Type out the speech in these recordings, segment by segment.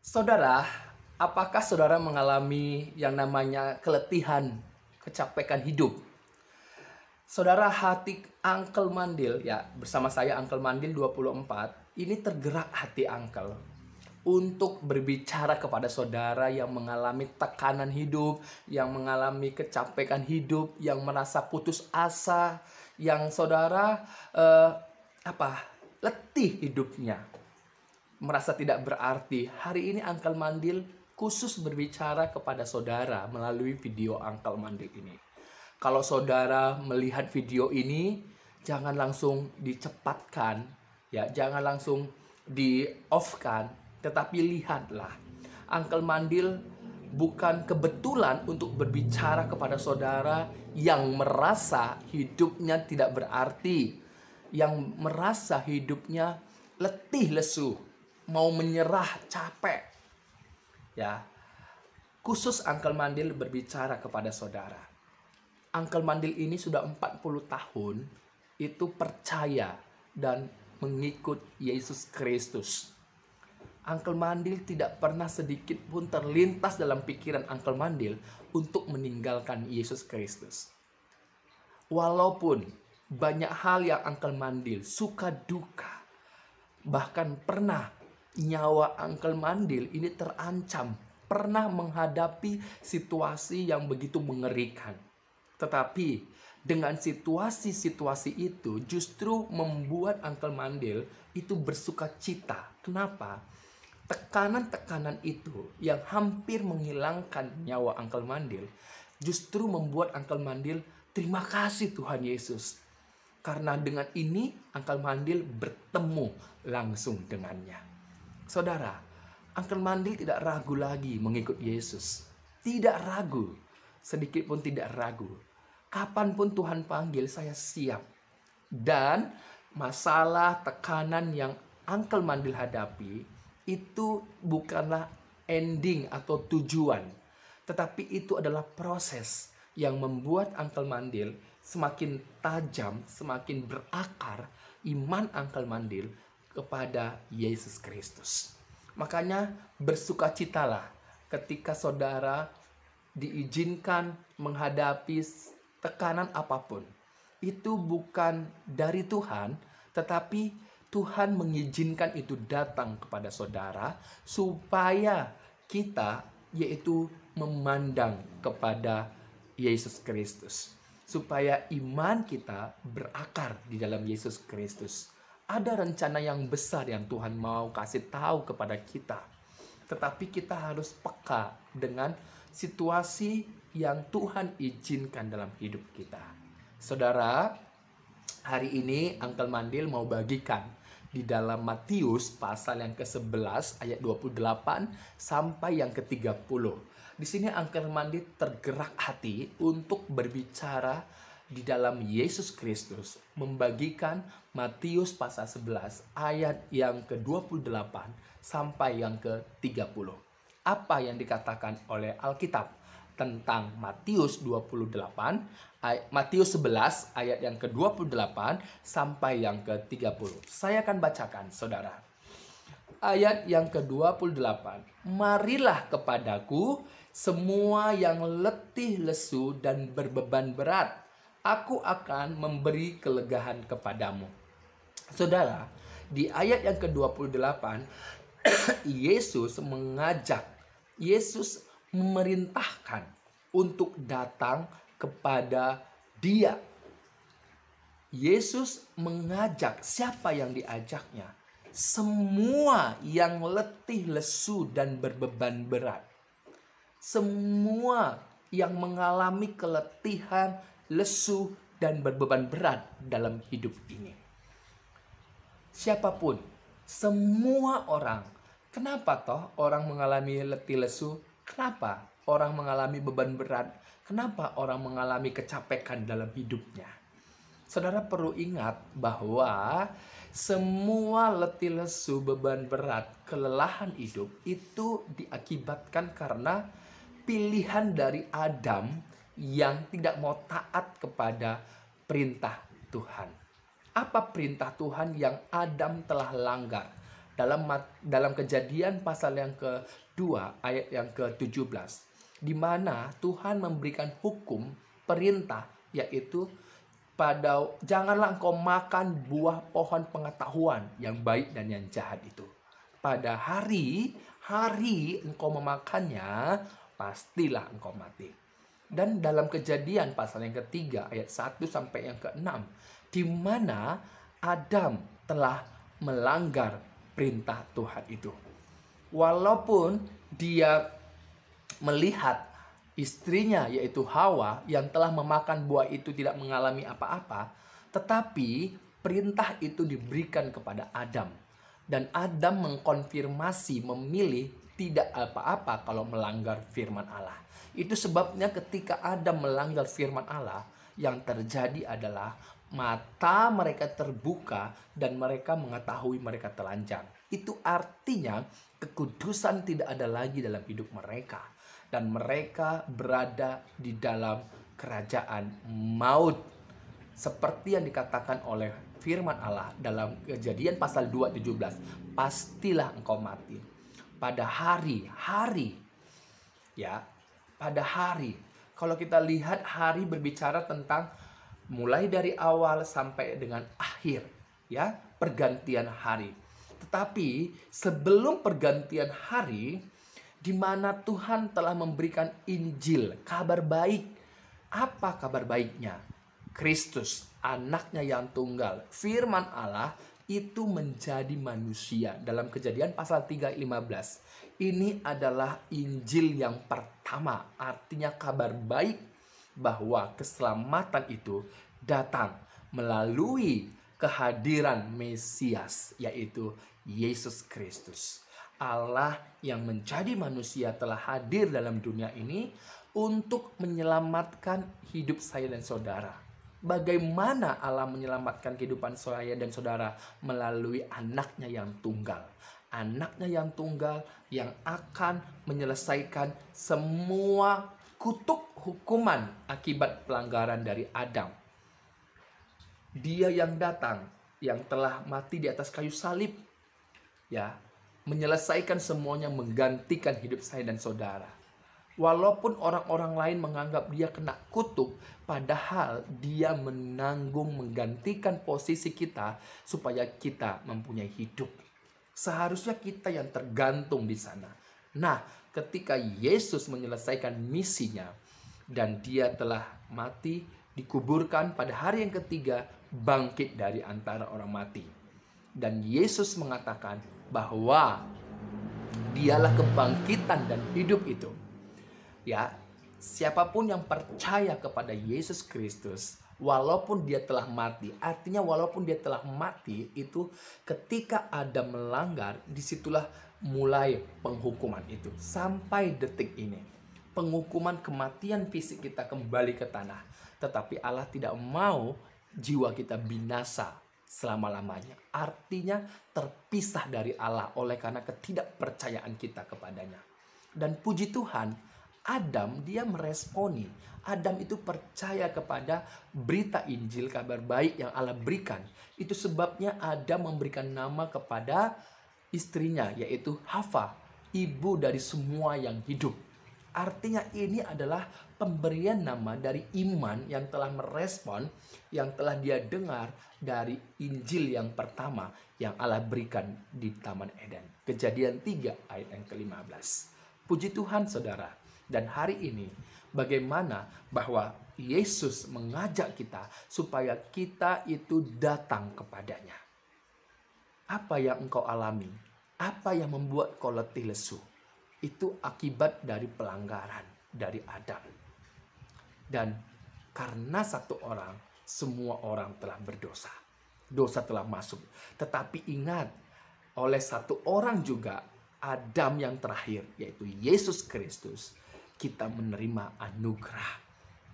Saudara, apakah saudara mengalami yang namanya keletihan, kecapekan hidup? Saudara, hati Uncle Mandil, ya bersama saya Uncle Mandil 24, ini tergerak hati Uncle untuk berbicara kepada saudara yang mengalami tekanan hidup, yang mengalami kecapekan hidup, yang merasa putus asa, yang saudara letih hidupnya, merasa tidak berarti. Hari ini Uncle Mandil khusus berbicara kepada saudara melalui video Uncle Mandil ini. Kalau saudara melihat video ini, jangan langsung dicepatkan, ya, jangan langsung di-off-kan, tetapi lihatlah. Uncle Mandil bukan kebetulan untuk berbicara kepada saudara yang merasa hidupnya tidak berarti, yang merasa hidupnya letih lesu, mau menyerah, capek. Ya. Khusus Uncle Mandil berbicara kepada saudara. Uncle Mandil ini sudah 40 tahun itu percaya dan mengikut Yesus Kristus. Uncle Mandil tidak pernah sedikit pun terlintas dalam pikiran Uncle Mandil untuk meninggalkan Yesus Kristus. Walaupun banyak hal yang Uncle Mandil suka duka, bahkan pernah nyawa Uncle Mandil ini terancam, pernah menghadapi situasi yang begitu mengerikan. Tetapi dengan situasi-situasi itu justru membuat Uncle Mandil itu bersuka cita. Kenapa? Tekanan-tekanan itu yang hampir menghilangkan nyawa Uncle Mandil justru membuat Uncle Mandil terima kasih Tuhan Yesus. Karena dengan ini Uncle Mandil bertemu langsung dengannya. Saudara, Uncle Mandil tidak ragu lagi mengikut Yesus. Tidak ragu, sedikit pun tidak ragu. Kapanpun Tuhan panggil, saya siap. Dan masalah tekanan yang Uncle Mandil hadapi itu bukanlah ending atau tujuan, tetapi itu adalah proses yang membuat Uncle Mandil semakin tajam, semakin berakar iman Uncle Mandil kepada Yesus Kristus. Makanya bersukacitalah ketika saudara diizinkan menghadapi tekanan apapun. Itu bukan dari Tuhan, tetapi Tuhan mengizinkan itu datang kepada saudara supaya kita yaitu memandang kepada Yesus Kristus. Supaya iman kita berakar di dalam Yesus Kristus. Ada rencana yang besar yang Tuhan mau kasih tahu kepada kita. Tetapi kita harus peka dengan situasi yang Tuhan izinkan dalam hidup kita. Saudara, hari ini Uncle Mandil mau bagikan di dalam Matius pasal yang ke-11 ayat 28 sampai yang ke-30. Di sini Uncle Mandil tergerak hati untuk berbicara di dalam Yesus Kristus, membagikan Matius pasal 11 ayat yang ke-28 sampai yang ke-30. Apa yang dikatakan oleh Alkitab tentang Matius 11 ayat yang ke-28 sampai yang ke-30. Saya akan bacakan, saudara. Ayat yang ke-28. Marilah kepadaku semua yang letih lesu dan berbeban berat. Aku akan memberi kelegaan kepadamu. Saudara, di ayat yang ke-28 Yesus memerintahkan untuk datang kepada Dia. Yesus mengajak, siapa yang diajaknya? Semua yang letih lesu dan berbeban berat. Semua yang mengalami keletihan, lesu, dan berbeban berat dalam hidup ini. Siapapun, semua orang. Kenapa toh orang mengalami letih lesu? Kenapa orang mengalami beban berat? Kenapa orang mengalami kecapekan dalam hidupnya? Saudara perlu ingat bahwa semua letih lesu, beban berat, kelelahan hidup itu diakibatkan karena pilihan dari Adam yang tidak mau taat kepada perintah Tuhan. Apa perintah Tuhan yang Adam telah langgar? dalam Kejadian pasal yang kedua ayat yang ke-17, di mana Tuhan memberikan hukum, perintah, yaitu janganlah engkau makan buah pohon pengetahuan yang baik dan yang jahat itu. Pada hari engkau memakannya, pastilah engkau mati. Dan dalam Kejadian pasal yang ketiga ayat 1 sampai yang ke-6, di mana Adam telah melanggar perintah Tuhan itu. Walaupun dia melihat istrinya yaitu Hawa yang telah memakan buah itu tidak mengalami apa-apa, tetapi perintah itu diberikan kepada Adam. Dan Adam mengkonfirmasi, memilih tidak apa-apa kalau melanggar firman Allah. Itu sebabnya ketika Adam melanggar firman Allah, yang terjadi adalah mata mereka terbuka dan mereka mengetahui mereka telanjang. Itu artinya kekudusan tidak ada lagi dalam hidup mereka. Dan mereka berada di dalam kerajaan maut. Seperti yang dikatakan oleh firman Allah dalam Kejadian pasal 2:17. Pastilah engkau mati. Pada hari. Kalau kita lihat hari berbicara tentang mulai dari awal sampai dengan akhir. Ya, pergantian hari. Tetapi sebelum pergantian hari, di mana Tuhan telah memberikan Injil, kabar baik. Apa kabar baiknya? Kristus, anaknya yang tunggal, firman Allah itu menjadi manusia. Dalam Kejadian pasal 3:15. Ini adalah Injil yang pertama, artinya kabar baik bahwa keselamatan itu datang melalui kehadiran Mesias, yaitu Yesus Kristus. Allah yang menjadi manusia telah hadir dalam dunia ini untuk menyelamatkan hidup saya dan saudara. Bagaimana Allah menyelamatkan kehidupan saya dan saudara? Melalui anaknya yang tunggal. Anaknya yang tunggal yang akan menyelesaikan semua kutuk hukuman akibat pelanggaran dari Adam. Dia yang datang, yang telah mati di atas kayu salib, ya, menyelesaikan semuanya, menggantikan hidup saya dan saudara. Walaupun orang-orang lain menganggap dia kena kutuk, padahal dia menanggung, menggantikan posisi kita supaya kita mempunyai hidup. Seharusnya kita yang tergantung di sana. Nah, ketika Yesus menyelesaikan misinya dan dia telah mati, dikuburkan, pada hari yang ketiga bangkit dari antara orang mati. Dan Yesus mengatakan bahwa dialah kebangkitan dan hidup itu. Ya, siapapun yang percaya kepada Yesus Kristus, walaupun dia telah mati, artinya walaupun dia telah mati itu ketika Adam melanggar, disitulah mulai penghukuman itu. Sampai detik ini, penghukuman kematian fisik kita kembali ke tanah. Tetapi Allah tidak mau jiwa kita binasa selama-lamanya. Artinya terpisah dari Allah oleh karena ketidakpercayaan kita kepadanya. Dan puji Tuhan, Adam dia meresponi. Adam itu percaya kepada berita Injil, kabar baik yang Allah berikan. Itu sebabnya Adam memberikan nama kepada istrinya, yaitu Hawa, ibu dari semua yang hidup. Artinya ini adalah pemberian nama dari iman yang telah merespon, yang telah dia dengar dari Injil yang pertama yang Allah berikan di Taman Eden. Kejadian 3 ayat yang ke-15. Puji Tuhan saudara. Dan hari ini bagaimana bahwa Yesus mengajak kita supaya kita itu datang kepadanya. Apa yang engkau alami? Apa yang membuat kau letih lesu? Itu akibat dari pelanggaran dari Adam. Dan karena satu orang, semua orang telah berdosa. Dosa telah masuk. Tetapi ingat, oleh satu orang juga, Adam yang terakhir, yaitu Yesus Kristus, kita menerima anugerah,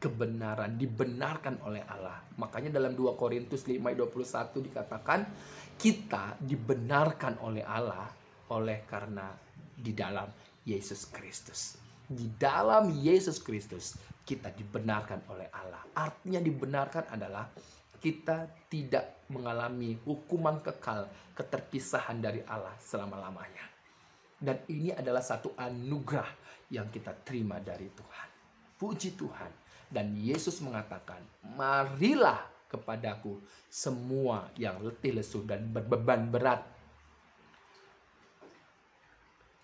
kebenaran, dibenarkan oleh Allah. Makanya dalam 2 Korintus 5:21 dikatakan, kita dibenarkan oleh Allah oleh karena di dalam Yesus Kristus. Di dalam Yesus Kristus kita dibenarkan oleh Allah. Artinya dibenarkan adalah kita tidak mengalami hukuman kekal, keterpisahan dari Allah selama-lamanya. Dan ini adalah satu anugerah yang kita terima dari Tuhan. Puji Tuhan. Dan Yesus mengatakan, marilah kepadaku semua yang letih lesu dan berbeban berat.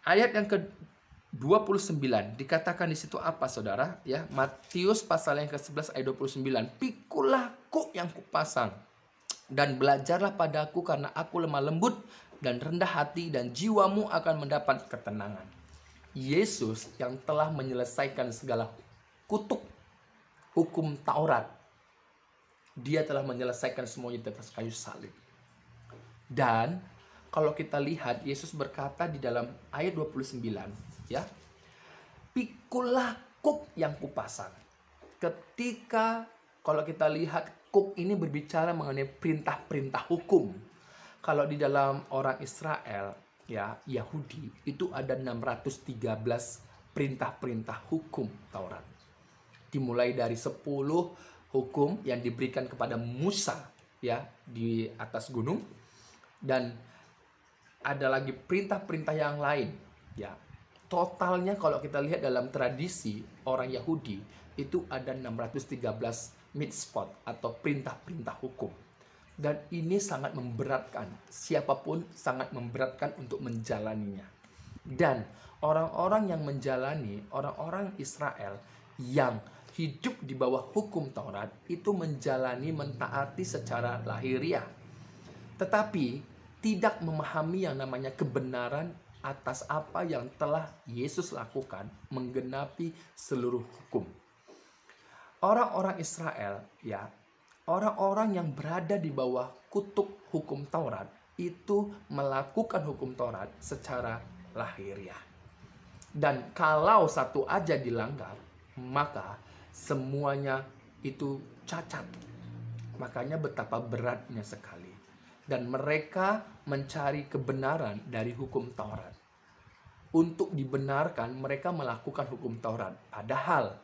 Ayat yang ke-29 dikatakan di situ apa, saudara? Ya, Matius pasal yang ke-11 ayat 29. Pikulah kuk yang kupasang dan belajarlah padaku karena aku lemah lembut dan rendah hati dan jiwamu akan mendapat ketenangan. Yesus yang telah menyelesaikan segala kutuk hukum Taurat. Dia telah menyelesaikan semuanya di atas kayu salib. Dan kalau kita lihat, Yesus berkata di dalam ayat 29, ya, pikulah kuk yang kupasang. Ketika kalau kita lihat, kuk ini berbicara mengenai perintah-perintah hukum. Kalau di dalam orang Israel, ya, Yahudi, itu ada 613 perintah-perintah hukum Taurat. Dimulai dari 10 hukum yang diberikan kepada Musa, ya, di atas gunung, dan ada lagi perintah-perintah yang lain, ya. Totalnya kalau kita lihat dalam tradisi orang Yahudi itu ada 613 mitzvot atau perintah-perintah hukum. Dan ini sangat memberatkan, siapapun sangat memberatkan untuk menjalaninya. Dan orang-orang yang menjalani, orang-orang Israel yang hidup di bawah hukum Taurat itu menjalani, mentaati secara lahiriah. Tetapi tidak memahami yang namanya kebenaran atas apa yang telah Yesus lakukan, menggenapi seluruh hukum. Orang-orang Israel, ya, orang-orang yang berada di bawah kutuk hukum Taurat itu melakukan hukum Taurat secara lahiriah. Dan kalau satu aja dilanggar, maka semuanya itu cacat. Makanya betapa beratnya sekali. Dan mereka mencari kebenaran dari hukum Taurat. Untuk dibenarkan, mereka melakukan hukum Taurat. Padahal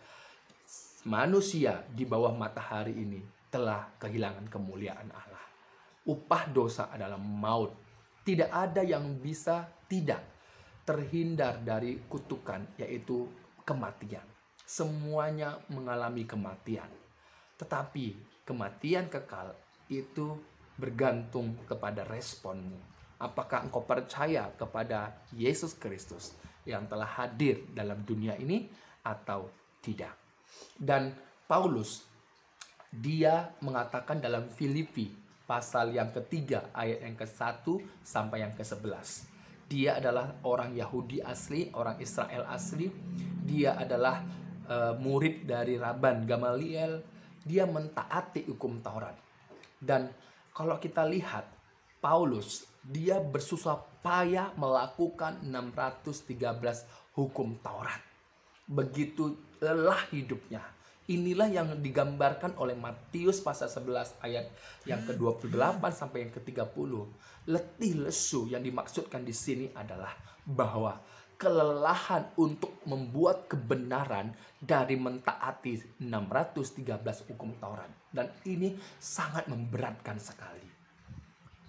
manusia di bawah matahari ini telah kehilangan kemuliaan Allah. Upah dosa adalah maut. Tidak ada yang bisa tidak terhindar dari kutukan, yaitu kematian. Semuanya mengalami kematian. Tetapi kematian kekal itu bergantung kepada responmu. Apakah engkau percaya kepada Yesus Kristus yang telah hadir dalam dunia ini atau tidak? Dan Paulus, dia mengatakan dalam Filipi pasal yang ketiga ayat yang ke-1 sampai yang ke-11. Dia adalah orang Yahudi asli, orang Israel asli. Dia adalah murid dari Rabban Gamaliel. Dia mentaati hukum Taurat. Dan kalau kita lihat, Paulus, dia bersusah payah melakukan 613 hukum Taurat. Begitu lelah hidupnya. Inilah yang digambarkan oleh Matius pasal 11 ayat yang ke-28 sampai yang ke-30. Letih lesu yang dimaksudkan di sini adalah bahwa kelelahan untuk membuat kebenaran dari mentaati 613 hukum Taurat. Dan ini sangat memberatkan sekali.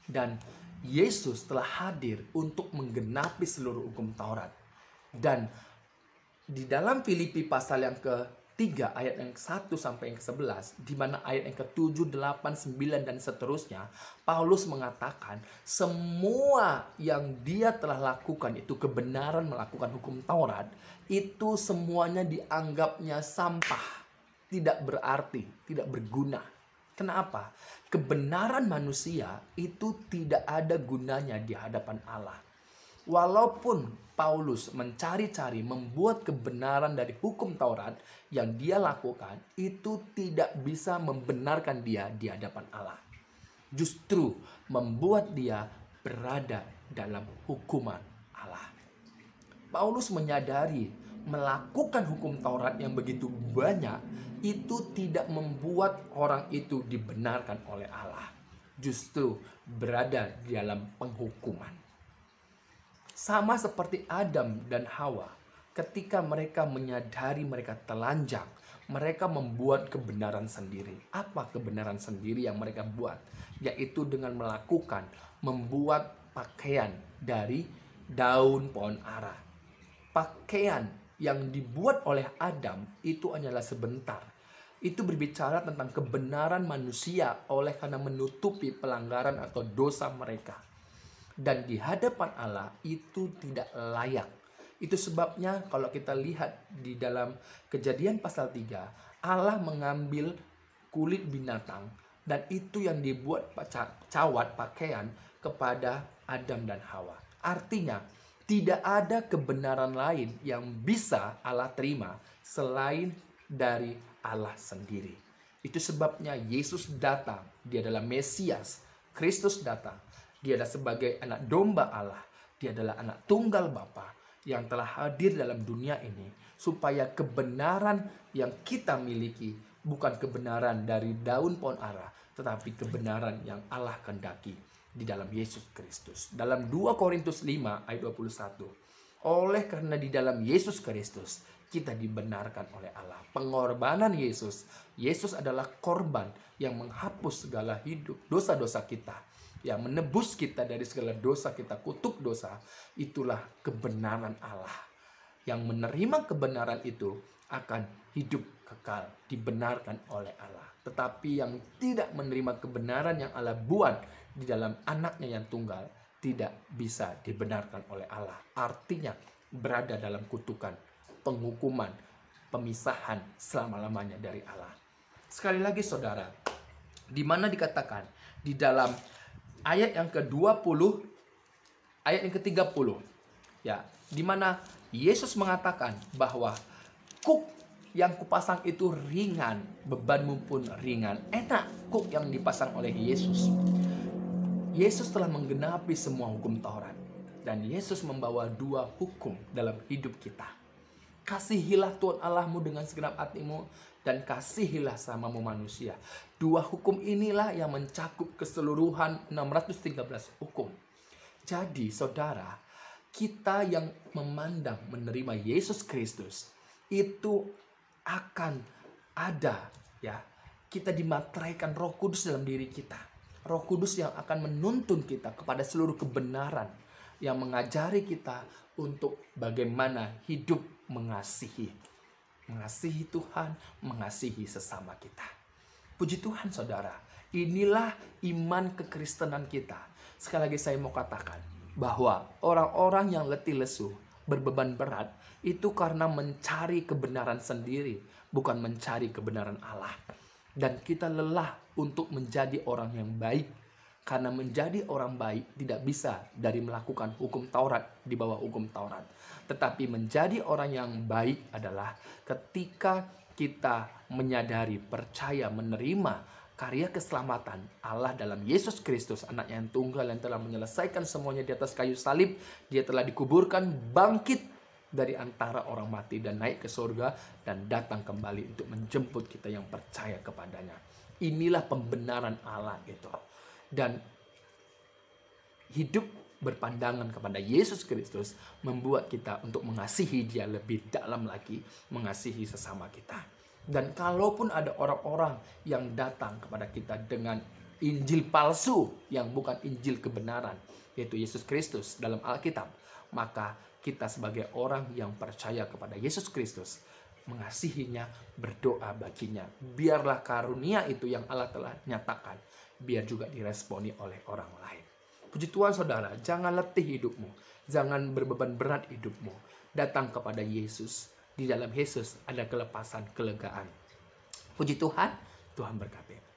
Dan Yesus telah hadir untuk menggenapi seluruh hukum Taurat. Dan di dalam Filipi pasal yang ke-3 ayat yang ke-1 sampai yang ke-11, di mana ayat yang ke-7, 8, 9 dan seterusnya, Paulus mengatakan semua yang dia telah lakukan, itu kebenaran melakukan hukum Taurat, itu semuanya dianggapnya sampah, tidak berarti, tidak berguna. Kenapa? Kebenaran manusia itu tidak ada gunanya di hadapan Allah. Walaupun Paulus mencari-cari membuat kebenaran dari hukum Taurat yang dia lakukan, itu tidak bisa membenarkan dia di hadapan Allah. Justru membuat dia berada dalam hukuman Allah. Paulus menyadari melakukan hukum Taurat yang begitu banyak itu tidak membuat orang itu dibenarkan oleh Allah. Justru berada di dalam penghukuman. Sama seperti Adam dan Hawa, ketika mereka menyadari mereka telanjang, mereka membuat kebenaran sendiri. Apa kebenaran sendiri yang mereka buat? Yaitu dengan membuat pakaian dari daun pohon ara. Pakaian yang dibuat oleh Adam itu hanyalah sebentar. Itu berbicara tentang kebenaran manusia oleh karena menutupi pelanggaran atau dosa mereka. Dan di hadapan Allah itu tidak layak. Itu sebabnya kalau kita lihat di dalam Kejadian pasal 3, Allah mengambil kulit binatang dan itu yang dibuat cawat pakaian kepada Adam dan Hawa. Artinya tidak ada kebenaran lain yang bisa Allah terima selain dari Allah sendiri. Itu sebabnya Yesus datang. Dia adalah Mesias. Kristus datang. Dia adalah sebagai anak domba Allah. Dia adalah anak tunggal Bapa yang telah hadir dalam dunia ini supaya kebenaran yang kita miliki bukan kebenaran dari daun pohon ara, tetapi kebenaran yang Allah kehendaki di dalam Yesus Kristus. Dalam 2 Korintus 5 ayat 21. Oleh karena di dalam Yesus Kristus kita dibenarkan oleh Allah. Pengorbanan Yesus. Yesus adalah korban yang menghapus segala dosa-dosa kita, yang menebus kita dari segala dosa kita, kutuk dosa. Itulah kebenaran Allah. Yang menerima kebenaran itu akan hidup kekal, dibenarkan oleh Allah. Tetapi yang tidak menerima kebenaran yang Allah buat di dalam anaknya yang tunggal, tidak bisa dibenarkan oleh Allah. Artinya berada dalam kutukan, penghukuman, pemisahan selama-lamanya dari Allah. Sekali lagi saudara, di mana dikatakan di dalam ayat yang ke-20, ayat yang ke-30, ya, di mana Yesus mengatakan bahwa kuk yang kupasang itu ringan, bebanmu pun ringan. Enak kuk yang dipasang oleh Yesus. Yesus telah menggenapi semua hukum Taurat. Dan Yesus membawa 2 hukum dalam hidup kita. Kasihilah Tuhan Allahmu dengan segenap hatimu dan kasihilah samamu manusia. 2 hukum inilah yang mencakup keseluruhan 613 hukum. Jadi saudara, kita yang memandang menerima Yesus Kristus itu akan ada, ya, kita dimateraikan Roh Kudus dalam diri kita. Roh Kudus yang akan menuntun kita kepada seluruh kebenaran, yang mengajari kita untuk bagaimana hidup mengasihi Tuhan, mengasihi sesama kita. Puji Tuhan saudara, inilah iman kekristenan kita. Sekali lagi saya mau katakan bahwa orang-orang yang letih lesu, berbeban berat, itu karena mencari kebenaran sendiri, bukan mencari kebenaran Allah. Dan kita lelah untuk menjadi orang yang baik, karena menjadi orang baik tidak bisa dari melakukan hukum Taurat, di bawah hukum Taurat. Tetapi menjadi orang yang baik adalah ketika kita menyadari, percaya, menerima karya keselamatan Allah dalam Yesus Kristus, anak yang tunggal yang telah menyelesaikan semuanya di atas kayu salib. Dia telah dikuburkan, bangkit dari antara orang mati dan naik ke surga dan datang kembali untuk menjemput kita yang percaya kepadanya. Inilah pembenaran Allah itu. Dan hidup berpandangan kepada Yesus Kristus membuat kita untuk mengasihi Dia lebih dalam lagi, mengasihi sesama kita. Dan kalaupun ada orang-orang yang datang kepada kita dengan Injil palsu yang bukan Injil kebenaran, yaitu Yesus Kristus dalam Alkitab, maka kita sebagai orang yang percaya kepada Yesus Kristus mengasihinya, berdoa baginya. Biarlah karunia itu yang Allah telah nyatakan, biar juga diresponi oleh orang lain. Puji Tuhan saudara, jangan letih hidupmu, jangan berbeban berat hidupmu. Datang kepada Yesus. Di dalam Yesus ada kelepasan, kelegaan. Puji Tuhan, Tuhan berkati.